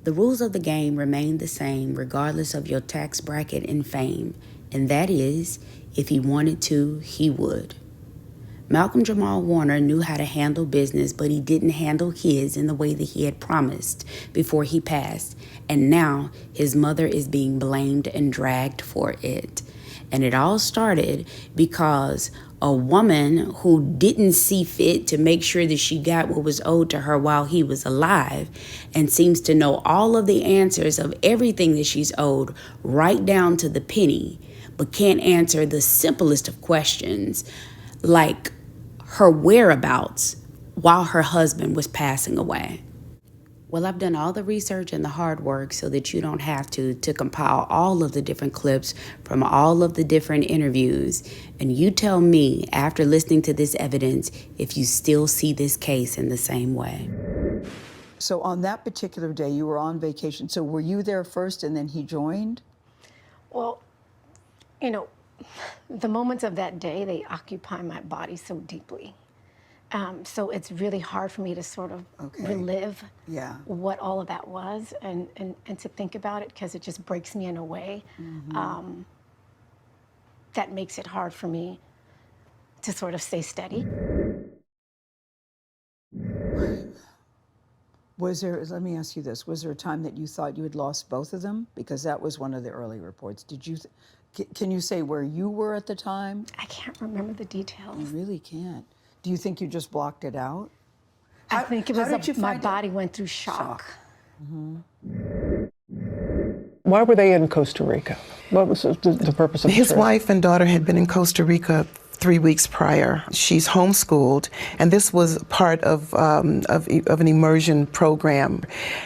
The rules of the game remain the same regardless of your tax bracket and fame, and that is, if he wanted to, he would. Malcolm Jamal Warner knew how to handle business, but he didn't handle his in the way that he had promised before he passed, and now his mother is being blamed and dragged for it. And it all started because a woman who didn't see fit to make sure that she got what was owed to her while he was alive and seems to know all of the answers of everything that she's owed right down to the penny, but can't answer the simplest of questions, like her whereabouts while her husband was passing away. Well, I've done all the research and the hard work so that you don't have to compile all of the different clips from all of the different interviews. And you tell me, after listening to this evidence, if you still see this case in the same way. So on that particular day, you were on vacation. So were you there first and then he joined? Well, you know, the moments of that day, they occupy my body so deeply. So it's really hard for me to sort of relive what all of that was and to think about it, because it just breaks me in a way that makes it hard for me to sort of stay steady. Was there, let me ask you this, was there a time that you thought you had lost both of them? Because that was one of the early reports. Did you, can you say where you were at the time? I can't remember the details. You really can't. Do you think you just blocked it out? I think it was my body went through shock. Why were they in Costa Rica? What was the purpose of his trip? wife and daughter had been in Costa Rica 3 weeks prior. She's homeschooled, and this was part of an immersion program.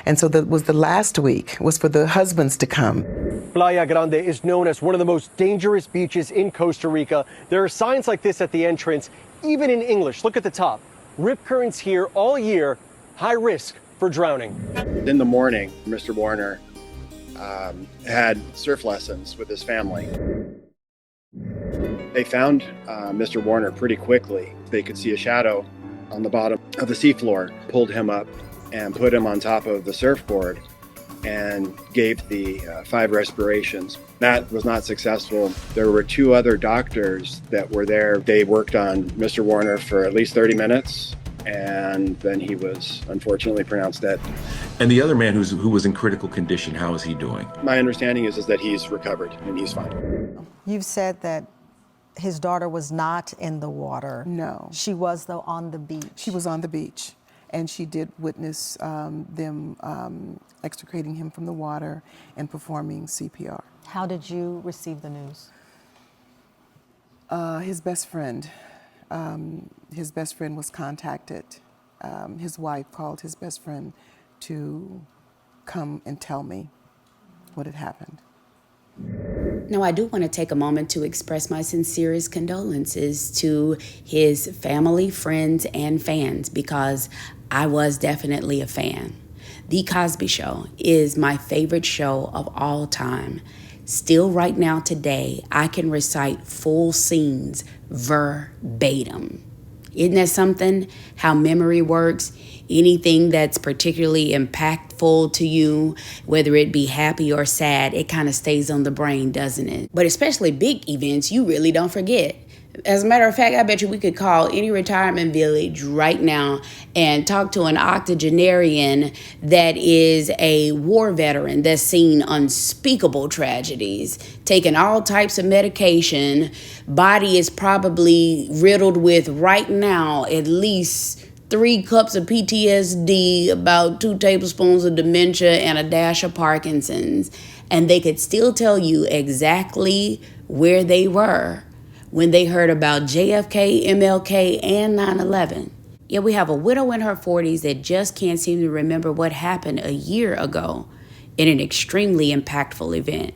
And so that was the last week, was for the husbands to come. Playa Grande is known as one of the most dangerous beaches in Costa Rica. There are signs like this at the entrance, even in English. Look at the top. Rip currents here all year, high risk for drowning. In the morning, Mr. Warner had surf lessons with his family. They found Mr. Warner pretty quickly. They could see a shadow on the bottom of the seafloor, pulled him up and put him on top of the surfboard and gave the 5 respirations. That was not successful. There were 2 other doctors that were there. They worked on Mr. Warner for at least 30 minutes, and then he was unfortunately pronounced dead. And the other man who was in critical condition, how is he doing? My understanding is that he's recovered and he's fine. You've said that his daughter was not in the water. No. She was, though, on the beach. She was on the beach, and she did witness them extricating him from the water and performing CPR. How did you receive the news? His best friend was contacted. His wife called his best friend to come and tell me what had happened. Now, I do want to take a moment to express my sincerest condolences to his family, friends, and fans, because I was definitely a fan. The Cosby Show is my favorite show of all time. Still right now today, I can recite full scenes verbatim. Isn't that something? How memory works? Anything that's particularly impactful to you, whether it be happy or sad, it kind of stays on the brain, doesn't it? But especially big events, you really don't forget. As a matter of fact, I bet you we could call any retirement village right now and talk to an octogenarian that is a war veteran that's seen unspeakable tragedies, taking all types of medication. Body is probably riddled with, right now, at least 3 cups of PTSD, about 2 tablespoons of dementia, and a dash of Parkinson's. And they could still tell you exactly where they were when they heard about JFK, MLK, and 9/11. Yet we have a widow in her 40s that just can't seem to remember what happened a year ago in an extremely impactful event.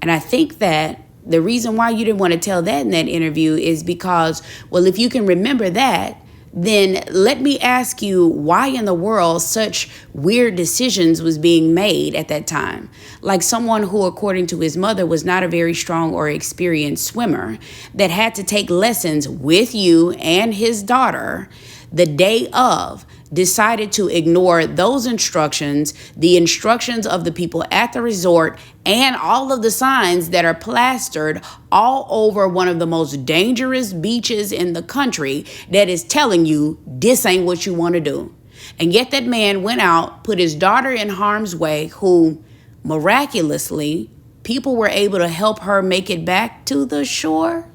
And I think that the reason why you didn't want to tell that in that interview is because, well, if you can remember that, then let me ask you why in the world such weird decisions was being made at that time. Like someone who, according to his mother, was not a very strong or experienced swimmer that had to take lessons with you and his daughter the day of, decided to ignore those instructions, the instructions of the people at the resort, and all of the signs that are plastered all over one of the most dangerous beaches in the country that is telling you this ain't what you want to do. And yet that man went out, put his daughter in harm's way, who miraculously people were able to help her make it back to the shore.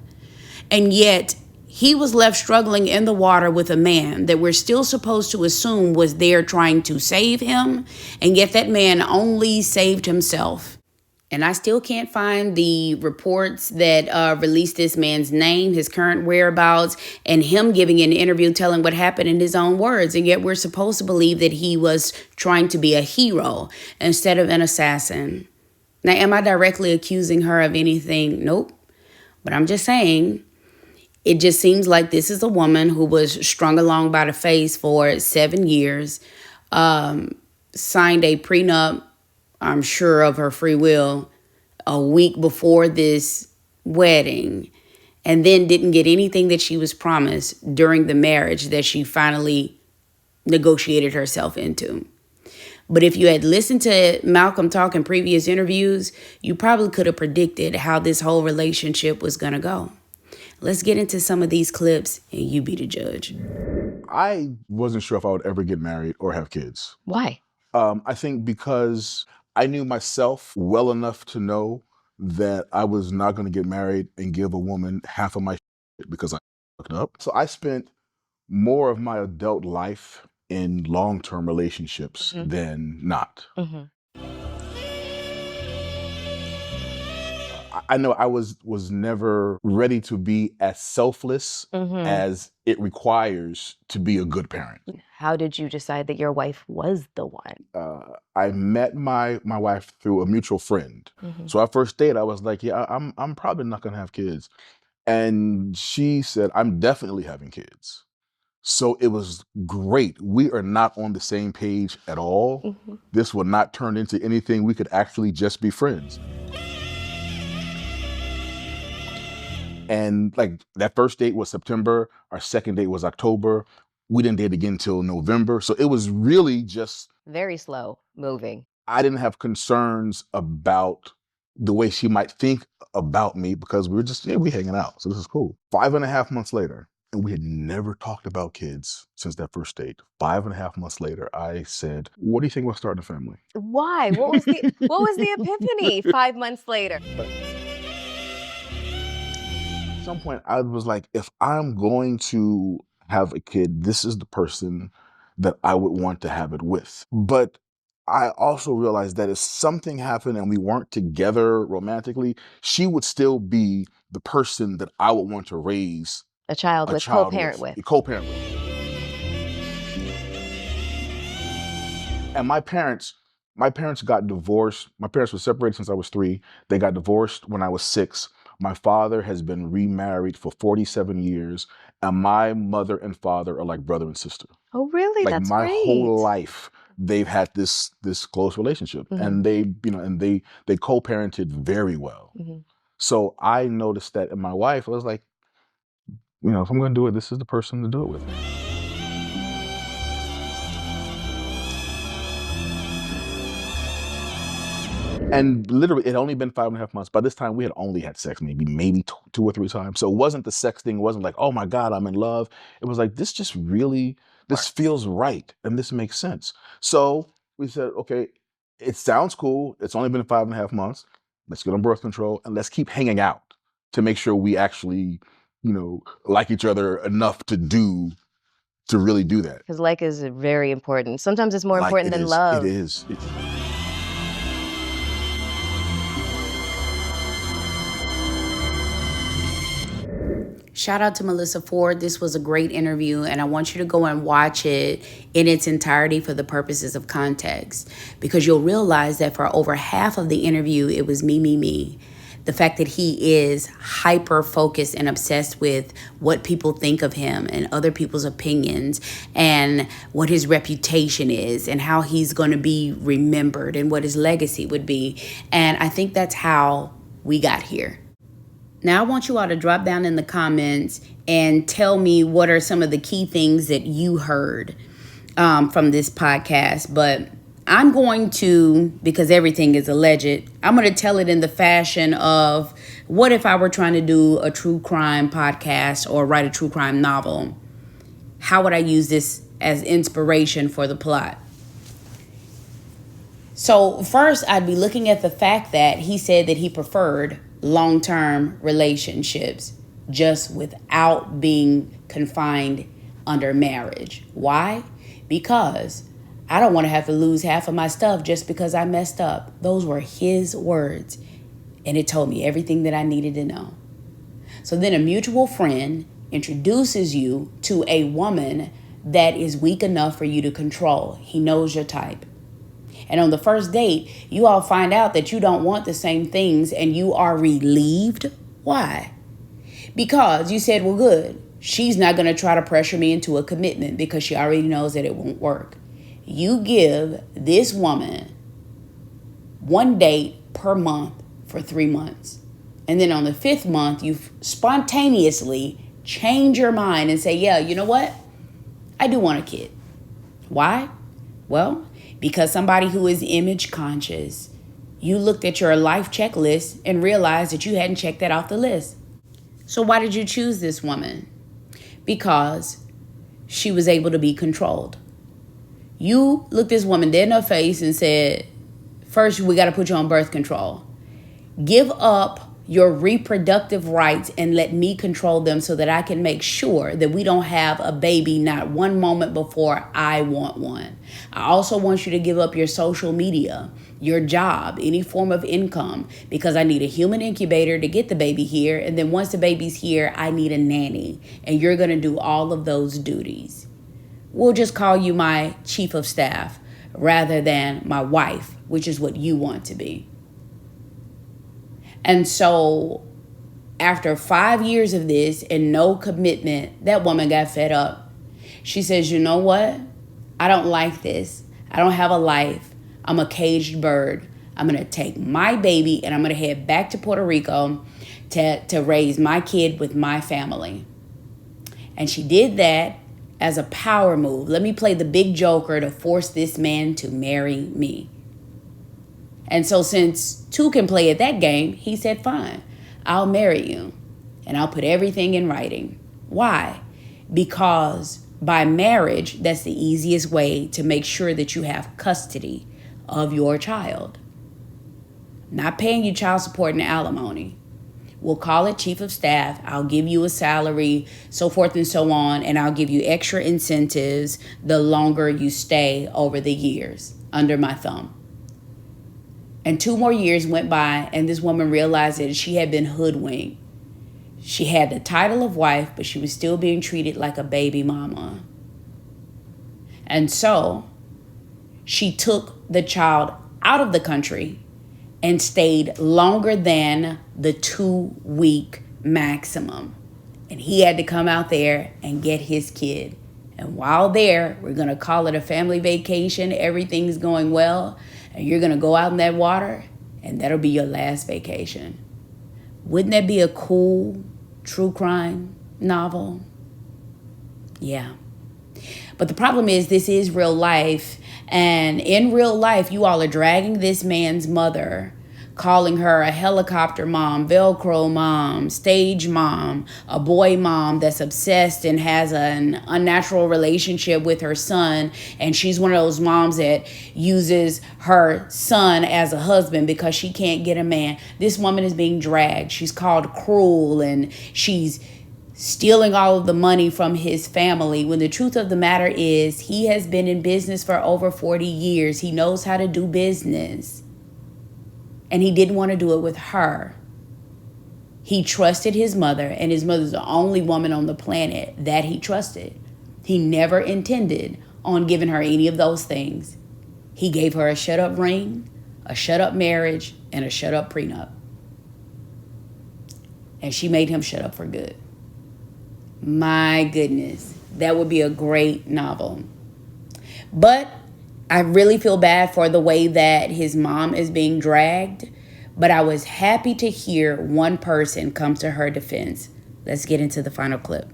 And yet he was left struggling in the water with a man that we're still supposed to assume was there trying to save him. And yet that man only saved himself. And I still can't find the reports that released this man's name, his current whereabouts, and him giving an interview telling what happened in his own words. And yet we're supposed to believe that he was trying to be a hero instead of an assassin. Now, am I directly accusing her of anything? Nope. But I'm just saying, it just seems like this is a woman who was strung along by the face for 7 years, signed a prenup, I'm sure of her free will, a week before this wedding, and then didn't get anything that she was promised during the marriage that she finally negotiated herself into. But if you had listened to Malcolm talk in previous interviews, you probably could have predicted how this whole relationship was going to go. Let's get into some of these clips and you be the judge. I wasn't sure if I would ever get married or have kids. Why? I think because I knew myself well enough to know that I was not going to get married and give a woman half of my shit because I fucked up. So I spent more of my adult life in long-term relationships than not. I know I was never ready to be as selfless as it requires to be a good parent. How did you decide that your wife was the one? I met my wife through a mutual friend. So our first date, I was like, yeah, I'm probably not gonna have kids. And she said, I'm definitely having kids. So it was great. We are not on the same page at all. This will not turn into anything. We could actually just be friends. And like that first date was September. Our second date was October. We didn't date again until November. So it was really just very slow moving. I didn't have concerns about the way she might think about me because we were just, we hanging out. So this is cool. 5.5 months later, and we had never talked about kids since that first date. 5.5 months later, I said, what do you think about starting a family? Why? What was the epiphany 5 months later? At some point, I was like, if I'm going to have a kid, this is the person that I would want to have it with. But I also realized that if something happened and we weren't together romantically, she would still be the person that I would want to raise a child with, co-parent with. Co-parent with. And my parents got divorced. My parents were separated since I was 3. They got divorced when I was 6. My father has been remarried for 47 years, and my mother and father are like brother and sister. Oh, really? Like That's my great. whole life, they've had this close relationship, and they co-parented very well. So I noticed that in my wife, I was like, if I'm going to do it, this is the person to do it with. And literally, it had only been 5.5 months. By this time, we had only had sex maybe 2 or 3 times. So it wasn't the sex thing. It wasn't like, oh my God, I'm in love. It was like, this feels right. And this makes sense. So we said, okay, it sounds cool. It's only been 5.5 months. Let's get on birth control and let's keep hanging out to make sure we actually, like each other enough to really do that. Because like is very important. Sometimes it's more important than love. It is. Shout out to Melissa Ford. This was a great interview, and I want you to go and watch it in its entirety for the purposes of context, because you'll realize that for over half of the interview, it was me. The fact that he is hyper-focused and obsessed with what people think of him and other people's opinions and what his reputation is and how he's going to be remembered and what his legacy would be. And I think that's how we got here. Now, I want you all to drop down in the comments and tell me what are some of the key things that you heard. from this podcast, but I'm going to, because everything is alleged, I'm going to tell it in the fashion of what if I were trying to do a true crime podcast or write a true crime novel? How would I use this as inspiration for the plot? So first, I'd be looking at the fact that he said that he preferred long-term relationships just without being confined under marriage. Why? Because I don't want to have to lose half of my stuff just because I messed up. Those were his words, and it told me everything that I needed to know. So then a mutual friend introduces you to a woman that is weak enough for you to control. He knows your type. And on the first date, you all find out that you don't want the same things and you are relieved. Why? Because you said, well, good. She's not going to try to pressure me into a commitment because she already knows that it won't work. You give this woman one date per month for 3 months. And then on the 5th month, you spontaneously change your mind and say, yeah, you know what? I do want a kid. Why? Well, because somebody who is image conscious, you looked at your life checklist and realized that you hadn't checked that off the list. So why did you choose this woman? Because she was able to be controlled. You looked this woman dead in her face and said, first, we got to put you on birth control. Give up your reproductive rights and let me control them so that I can make sure that we don't have a baby not one moment before I want one. I also want you to give up your social media, your job, any form of income, because I need a human incubator to get the baby here. And then once the baby's here, I need a nanny. And you're going to do all of those duties. We'll just call you my chief of staff rather than my wife, which is what you want to be. And so after 5 years of this and no commitment, that woman got fed up. She says, you know what? I don't like this. I don't have a life. I'm a caged bird. I'm going to take my baby and I'm going to head back to Puerto Rico to raise my kid with my family. And she did that as a power move. Let me play the big joker to force this man to marry me. And so since two can play at that game, he said, fine, I'll marry you and I'll put everything in writing. Why? Because by marriage, that's the easiest way to make sure that you have custody of your child. Not paying you child support and alimony. We'll call it chief of staff. I'll give you a salary, so forth and so on, and I'll give you extra incentives the longer you stay over the years under my thumb. And 2 more years went by, and this woman realized that she had been hoodwinked. She had the title of wife, but she was still being treated like a baby mama. And so she took the child out of the country and stayed longer than the 2-week maximum. And he had to come out there and get his kid. And while there, we're going to call it a family vacation. Everything's going well. And you're going to go out in that water, and that'll be your last vacation. Wouldn't that be a cool true crime novel? Yeah. But the problem is this is real life. And in real life, you all are dragging this man's mother, calling her a helicopter mom, Velcro mom, stage mom, a boy mom that's obsessed and has an unnatural relationship with her son. And she's one of those moms that uses her son as a husband because she can't get a man. This woman is being dragged. She's called cruel and she's stealing all of the money from his family, when the truth of the matter is he has been in business for over 40 years. He knows how to do business. And he didn't want to do it with her. He trusted his mother, and his mother's the only woman on the planet that he trusted. He never intended on giving her any of those things. He gave her a shut-up ring, a shut-up marriage, and a shut-up prenup. And she made him shut up for good. My goodness, that would be a great novel. But I really feel bad for the way that his mom is being dragged. But I was happy to hear one person come to her defense. Let's get into the final clip.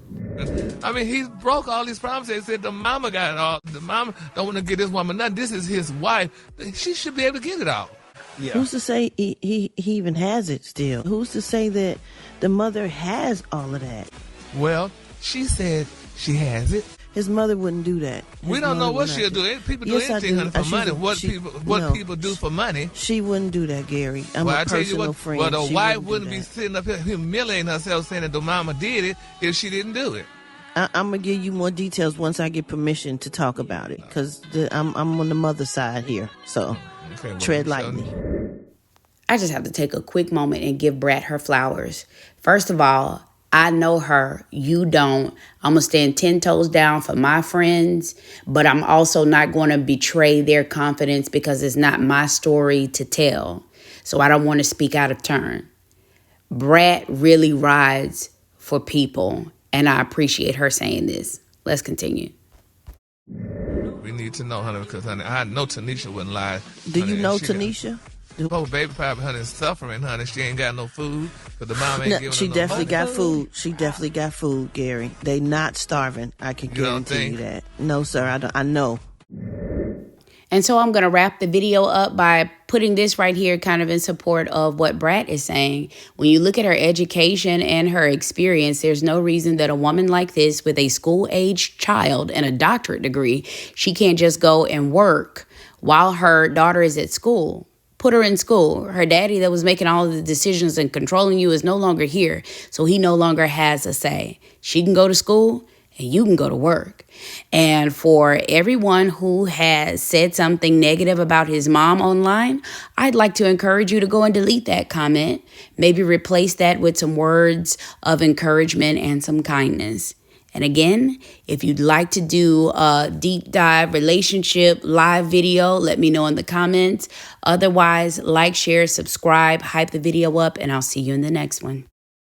I mean, he broke all these promises. He said the mama got it all. The mama don't want to get this woman nothing. This is his wife. She should be able to get it all. Yeah. Who's to say he even has it still? Who's to say that the mother has all of that? Well, she said she has it. His mother wouldn't do that. We don't know what she'll do. People do anything honey, for money. What people do for money. She wouldn't do that, Gary. I'm a personal friend. Well, the wife wouldn't be sitting up here humiliating herself saying that the mama did it if she didn't do it. I'm going to give you more details once I get permission to talk about it, because I'm on the mother side here, so tread lightly. I just have to take a quick moment and give Brat her flowers. First of all, I know her, you don't. I'm going to stand 10 toes down for my friends, but I'm also not going to betray their confidence because it's not my story to tell. So I don't want to speak out of turn. Brat really rides for people, and I appreciate her saying this. Let's continue. We need to know, honey, because honey, I know Tenisha wouldn't lie. Do you know Tenisha? Oh, baby probably, honey, is suffering, honey. She ain't got no food because the mom ain't giving her she no definitely food. got food. She definitely got food, Gary. They not starving. I can guarantee you that. No, sir, I know. And so I'm going to wrap the video up by putting this right here kind of in support of what Brat is saying. When you look at her education and her experience, there's no reason that a woman like this with a school-aged child and a doctorate degree, she can't just go and work while her daughter is at school. Put her in school. Her daddy that was making all of the decisions and controlling you is no longer here, so he no longer has a say. She can go to school and you can go to work. And for everyone who has said something negative about his mom online, I'd like to encourage you to go and delete that comment. Maybe replace that with some words of encouragement and some kindness. And again, if you'd like to do a deep dive relationship live video, let me know in the comments. Otherwise, like, share, subscribe, hype the video up, and I'll see you in the next one.